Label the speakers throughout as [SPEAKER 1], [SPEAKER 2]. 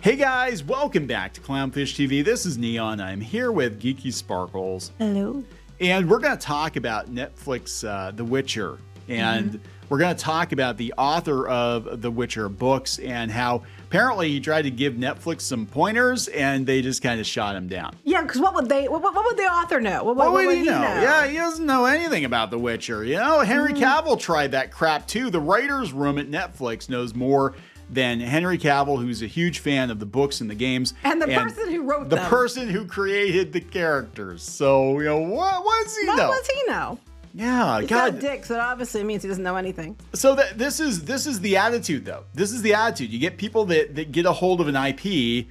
[SPEAKER 1] Hey guys, welcome back to Clownfish TV. This is Kneon. I'm here with Geeky Sparkles.
[SPEAKER 2] Hello.
[SPEAKER 1] And we're going to talk about Netflix, The Witcher. And we're going to talk about the author of The Witcher books and how apparently he tried to give Netflix some pointers and they just kind of shot him down.
[SPEAKER 2] Yeah, because what would the author know?
[SPEAKER 1] What would he know? Yeah, he doesn't know anything about The Witcher. You know, Henry Cavill tried that crap too. The writer's room at Netflix knows more than Henry Cavill, who's a huge fan of the books and the games.
[SPEAKER 2] And the person who wrote them.
[SPEAKER 1] The person who created the characters. So, you know, what does he know?
[SPEAKER 2] What does he know?
[SPEAKER 1] Yeah,
[SPEAKER 2] He's got a dick, so that obviously means he doesn't know anything.
[SPEAKER 1] So this is the attitude, though. This is the attitude. You get people that get a hold of an IP,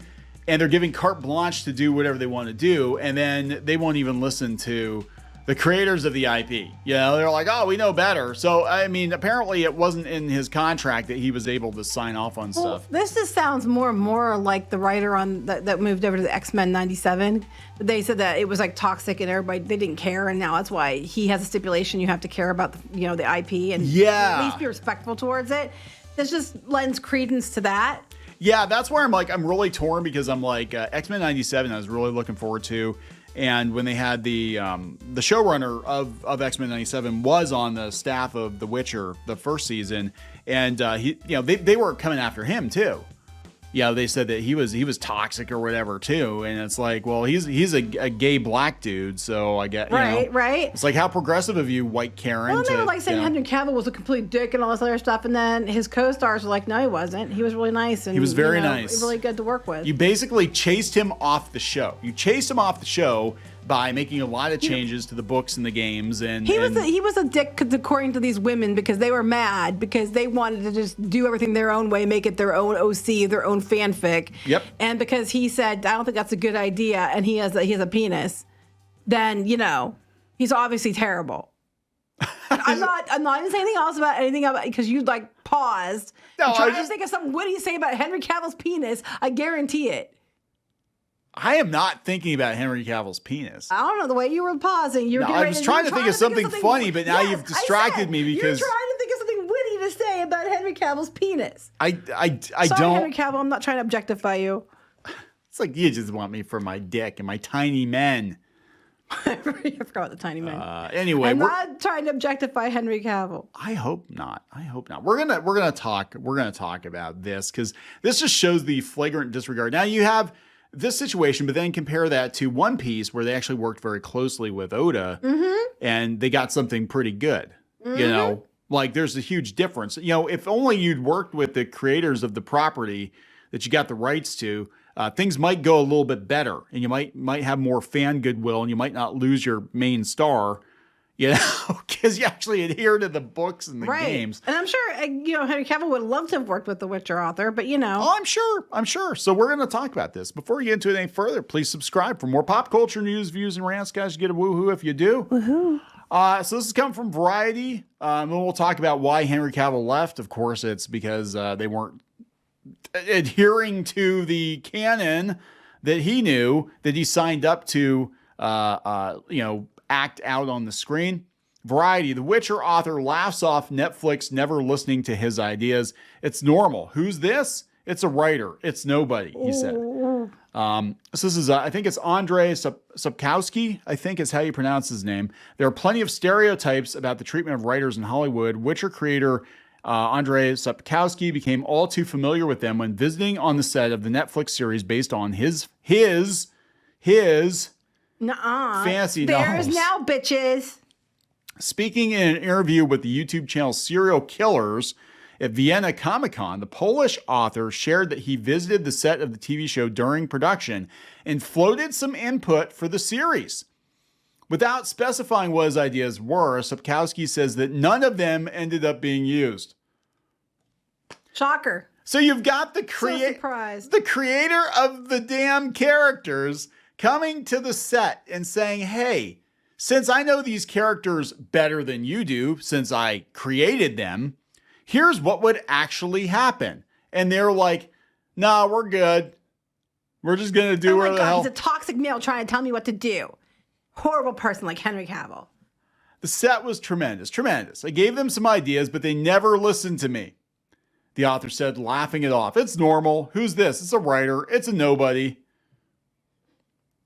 [SPEAKER 1] and they're giving carte blanche to do whatever they want to do, and then they won't even listen to the creators of the IP. You know, they're like, oh, we know better. So, I mean, apparently it wasn't in his contract that he was able to sign off on stuff.
[SPEAKER 2] This just sounds more and more like the writer on that moved over to the X-Men 97. They said that it was like toxic and everybody, they didn't care. And now that's why he has a stipulation you have to care about, the IP and at least be respectful towards it. This just lends credence to that.
[SPEAKER 1] Yeah, that's where I'm really torn because I'm like, X-Men 97 I was really looking forward to. And when they had the showrunner of X-Men 97 was on the staff of The Witcher the first season, and they were coming after him too. Yeah, they said that he was toxic or whatever too, and it's like, well, he's a gay black dude, so I get
[SPEAKER 2] right.
[SPEAKER 1] It's like, how progressive of you, white Karen.
[SPEAKER 2] Well, they were like saying Henry Cavill was a complete dick and all this other stuff, and then his co-stars were like, no, he wasn't. He was really nice and
[SPEAKER 1] he was very nice,
[SPEAKER 2] really good to work with.
[SPEAKER 1] You basically chased him off the show. You chased him off the show by making a lot of changes to the books and the games, and he
[SPEAKER 2] was a dick according to these women because they were mad because they wanted to just do everything their own way, make it their own OC, their own fanfic. Yep. And because he said, I don't think that's a good idea, and he has a penis, then he's obviously terrible. I'm not even saying anything else about anything about because you paused. No, I'm trying to think of something witty to say about Henry Cavill's penis. I guarantee it.
[SPEAKER 1] I am not thinking about Henry Cavill's penis.
[SPEAKER 2] I don't know, the way you were pausing.
[SPEAKER 1] I was trying to think of something funny, but now you've distracted me because
[SPEAKER 2] you're trying to think of something witty to say about Henry Cavill's penis.
[SPEAKER 1] I
[SPEAKER 2] Sorry,
[SPEAKER 1] don't.
[SPEAKER 2] Henry Cavill, I'm not trying to objectify you.
[SPEAKER 1] It's like you just want me for my dick and my tiny men.
[SPEAKER 2] I forgot about the tiny men.
[SPEAKER 1] Anyway,
[SPEAKER 2] I'm not trying to objectify Henry Cavill.
[SPEAKER 1] I hope not. We're gonna talk about this because this just shows the flagrant disregard. Now you have this situation, but then compare that to One Piece, where they actually worked very closely with Oda, and they got something pretty good. There's a huge difference. If only you'd worked with the creators of the property that you got the rights to, things might go a little bit better, and you might have more fan goodwill, and you might not lose your main star, because you actually adhere to the books and the games.
[SPEAKER 2] And I'm sure, Henry Cavill would love to have worked with the Witcher author, but
[SPEAKER 1] Oh, I'm sure. So we're going to talk about this. Before we get into it any further, please subscribe for more pop culture news, views, and rants. Guys, you get a woohoo if you do.
[SPEAKER 2] Woohoo.
[SPEAKER 1] So this is coming from Variety. And we'll talk about why Henry Cavill left. Of course, it's because they weren't adhering to the canon that he knew, that he signed up to, act out on the screen. Variety, The Witcher author laughs off Netflix never listening to his ideas. It's normal. Who's this? It's a writer. It's nobody, he said. So this is, I think it's Andrei Sapkowski, I think is how you pronounce his name. There are plenty of stereotypes about the treatment of writers in Hollywood. Witcher creator Andrei Sapkowski became all too familiar with them when visiting on the set of the Netflix series based on his fantasy novels.
[SPEAKER 2] There's now, bitches.
[SPEAKER 1] Speaking in an interview with the YouTube channel Serial Killers at Vienna Comic-Con, the Polish author shared that he visited the set of the TV show during production and floated some input for the series. Without specifying what his ideas were, Sapkowski says that none of them ended up being used.
[SPEAKER 2] Shocker.
[SPEAKER 1] So you've got the creator of the damn characters coming to the set and saying, hey, since I know these characters better than you do, since I created them, here's what would actually happen. And they're like, nah, we're good. We're just going to do whatever the hell.
[SPEAKER 2] He's a toxic male trying to tell me what to do. Horrible person like Henry Cavill.
[SPEAKER 1] The set was tremendous. I gave them some ideas, but they never listened to me. The author said, laughing it off. It's normal. Who's this? It's a writer. It's a nobody.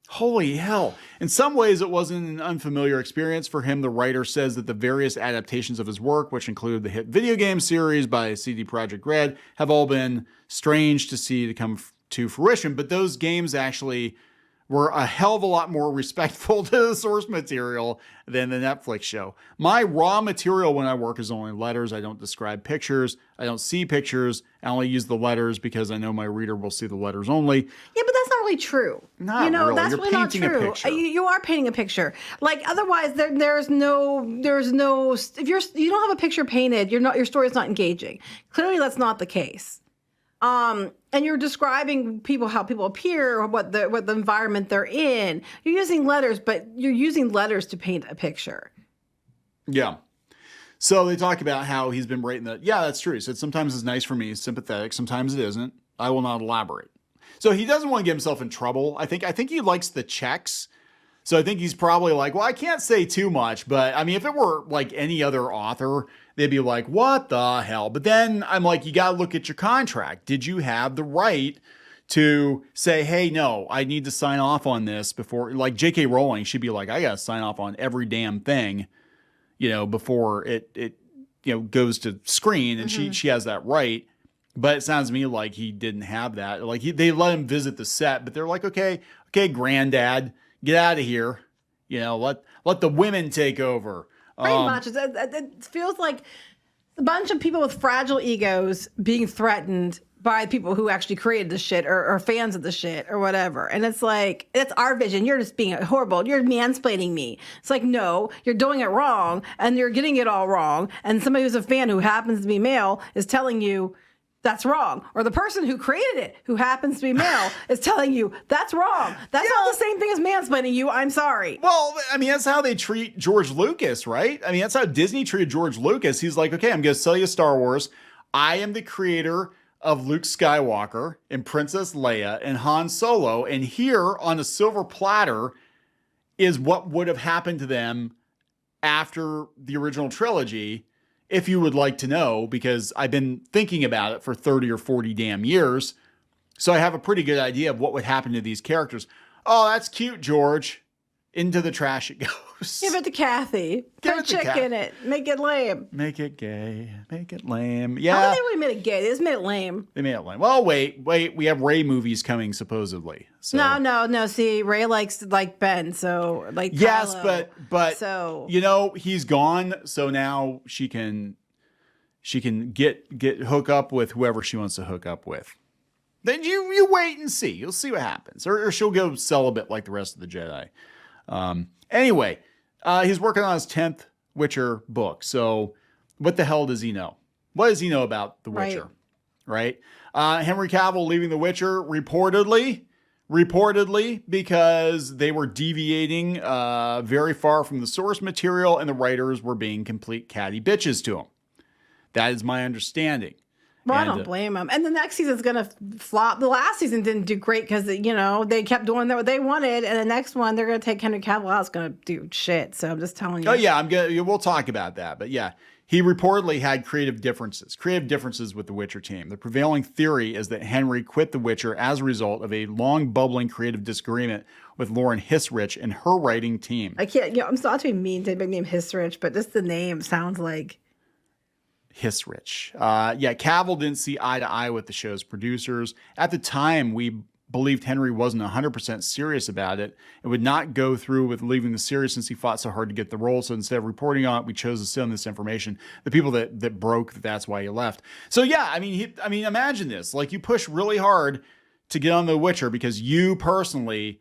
[SPEAKER 1] Holy hell. In some ways, it wasn't an unfamiliar experience for him. The writer says that the various adaptations of his work, which include the hit video game series by CD Projekt Red, have all been strange to see to come to fruition. But those games actually were a hell of a lot more respectful to the source material than the Netflix show. My raw material when I work is only letters. I don't describe pictures. I don't see pictures. I only use the letters because I know my reader will see the letters only.
[SPEAKER 2] Yeah, but that's not really true.
[SPEAKER 1] Not really.
[SPEAKER 2] That's
[SPEAKER 1] You're
[SPEAKER 2] really not
[SPEAKER 1] painting a
[SPEAKER 2] true.
[SPEAKER 1] picture.
[SPEAKER 2] You are painting a picture. Like otherwise, there's no. If you don't have a picture painted, your story is not engaging. Clearly, that's not the case. And you're describing how people appear, or what the environment they're in. You're using letters, but you're using letters to paint a picture.
[SPEAKER 1] Yeah. So they talk about how he's been writing that. Yeah, that's true. He said sometimes it's nice for me, sympathetic. Sometimes it isn't. I will not elaborate. So he doesn't want to get himself in trouble. I think he likes the checks. So I think he's probably like, well, I can't say too much, but I mean, if it were like any other author, they'd be like, what the hell? But then I'm like, you got to look at your contract. Did you have the right to say, hey, no, I need to sign off on this before, like J.K. Rowling, she'd be like, I got to sign off on every damn thing, before it goes to screen, and she has that right. But it sounds to me like he didn't have that. Like they let him visit the set, but they're like, okay, granddad, get out of here. Let the women take over.
[SPEAKER 2] Pretty much. It feels like a bunch of people with fragile egos being threatened by people who actually created the shit or fans of the shit or whatever. And it's like, it's our vision. You're just being horrible. You're mansplaining me. It's like, no, you're doing it wrong and you're getting it all wrong. And somebody who's a fan who happens to be male is telling you that's wrong. Or the person who created it, who happens to be male, is telling you that's wrong. That's not the same thing as mansplaining you. I'm sorry.
[SPEAKER 1] Well, I mean, that's how they treat George Lucas, right? I mean, that's how Disney treated George Lucas. He's like, okay, I'm going to sell you Star Wars. I am the creator of Luke Skywalker and Princess Leia and Han Solo. And here on a silver platter is what would have happened to them after the original trilogy. If you would like to know, because I've been thinking about it for 30 or 40 damn years. So I have a pretty good idea of what would happen to these characters. Oh, that's cute, George. Into the trash it goes.
[SPEAKER 2] Give it to Kathy. Put a chick in it. Make it lame.
[SPEAKER 1] Make it gay. Make it lame. Yeah.
[SPEAKER 2] I don't think they really made it gay. They just made it lame.
[SPEAKER 1] They made it lame. Well, wait. We have Rey movies coming, supposedly. So.
[SPEAKER 2] No. See, Rey likes Ben, so like.
[SPEAKER 1] Yes,
[SPEAKER 2] Kylo.
[SPEAKER 1] but
[SPEAKER 2] so
[SPEAKER 1] he's gone, so now she can get hook up with whoever she wants to hook up with. Then you wait and see. You'll see what happens, or she'll go celibate like the rest of the Jedi. Anyway, he's working on his 10th Witcher book. So what the hell does he know? What does he know about The Witcher? Right? Henry Cavill leaving The Witcher reportedly because they were deviating very far from the source material and the writers were being complete catty bitches to him. That is my understanding.
[SPEAKER 2] Well, I don't blame them. And the next season's going to flop. The last season didn't do great because, they kept doing what they wanted. And the next one, they're going to take Henry Cavill out. It's going to do shit. So I'm just telling you.
[SPEAKER 1] Oh, yeah. We'll talk about that. But yeah, he reportedly had creative differences with the Witcher team. The prevailing theory is that Henry quit The Witcher as a result of a long bubbling creative disagreement with Lauren Hissrich and her writing team.
[SPEAKER 2] I can't, I'm not to be mean to make name Hissrich, but just the name sounds like.
[SPEAKER 1] Hissrich. Cavill didn't see eye to eye with the show's producers. At the time, we believed Henry wasn't 100% serious about it and would not go through with leaving the series since he fought so hard to get the role. So instead of reporting on it, we chose to sit on this information. The people that broke, that's why he left. So yeah, I mean, imagine this. Like, you push really hard to get on The Witcher because you personally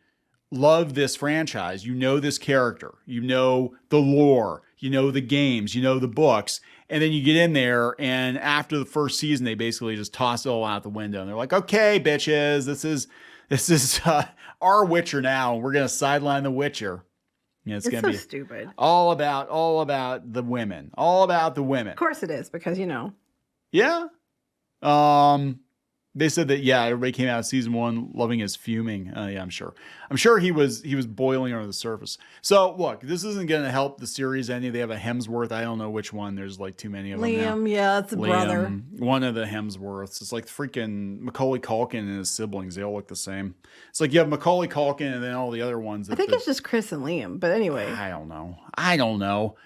[SPEAKER 1] love this franchise. You know this character. You know the lore. You know the games. You know the books. And then you get in there, and after the first season, they basically just toss it all out the window. And they're like, okay, bitches, this is our Witcher now. We're going to sideline the Witcher. It's going to be
[SPEAKER 2] stupid.
[SPEAKER 1] All about the women. All about the women.
[SPEAKER 2] Of course it is, because,
[SPEAKER 1] Yeah. They said that, yeah, everybody came out of season 1 loving his fuming. Yeah, I'm sure. I'm sure he was boiling under the surface. So look, this isn't going to help the series any. They have a Hemsworth. I don't know which one. There's like too many of them now.
[SPEAKER 2] Liam, yeah, that's a brother.
[SPEAKER 1] One of the Hemsworths. It's like freaking Macaulay Culkin and his siblings. They all look the same. It's like you have Macaulay Culkin and then all the other ones.
[SPEAKER 2] I think it's just Chris and Liam, but anyway.
[SPEAKER 1] I don't know.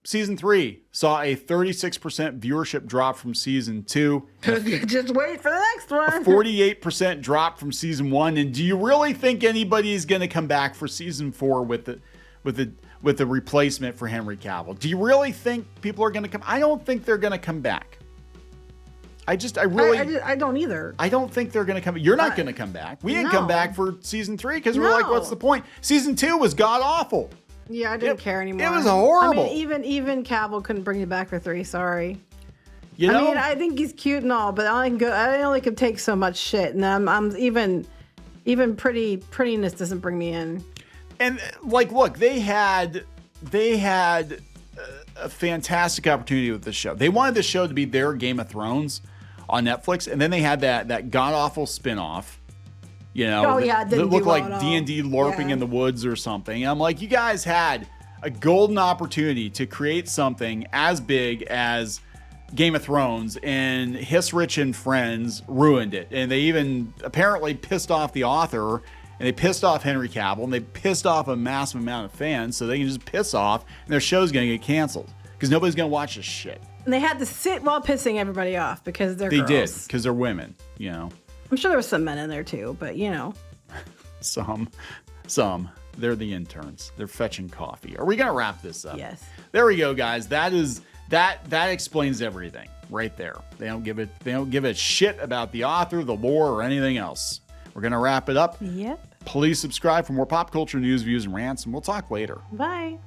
[SPEAKER 1] Season 3 saw a 36% viewership drop from season 2.
[SPEAKER 2] Just wait for the next one.
[SPEAKER 1] 48% drop from season 1. And do you really think anybody is going to come back for season 4 with the replacement for Henry Cavill? Do you really think people are going to come? I don't think they're going to come back. I don't either. I don't think they're going to come. You're not going to come back. We didn't come back for season 3 because we're like, what's the point? Season 2 was god awful.
[SPEAKER 2] Yeah, I didn't care anymore.
[SPEAKER 1] It was horrible.
[SPEAKER 2] I mean, even Cavill couldn't bring you back for 3. Sorry.
[SPEAKER 1] You know?
[SPEAKER 2] I mean, I think he's cute and all, but I only can take so much shit, and I'm even prettiness doesn't bring me in.
[SPEAKER 1] And like, look, they had a fantastic opportunity with this show. They wanted the show to be their Game of Thrones on Netflix, and then they had that god awful spinoff. You know, that looked like D&D LARPing in the woods or something. And I'm like, you guys had a golden opportunity to create something as big as Game of Thrones, and Hissrich and friends ruined it. And they even apparently pissed off the author, and they pissed off Henry Cavill, and they pissed off a massive amount of fans, so they can just piss off, and their show's going to get canceled because nobody's going to watch this shit.
[SPEAKER 2] And they had to sit while pissing everybody off because they're girls.
[SPEAKER 1] They did, because they're women, you know.
[SPEAKER 2] I'm sure there was some men in there too, but you know.
[SPEAKER 1] Some. They're the interns. They're fetching coffee. Are we gonna wrap this up?
[SPEAKER 2] Yes.
[SPEAKER 1] There we go, guys. That explains everything right there. They don't give a shit about the author, the lore, or anything else. We're gonna wrap it up.
[SPEAKER 2] Yep.
[SPEAKER 1] Please subscribe for more pop culture news, views, and rants, and we'll talk later.
[SPEAKER 2] Bye.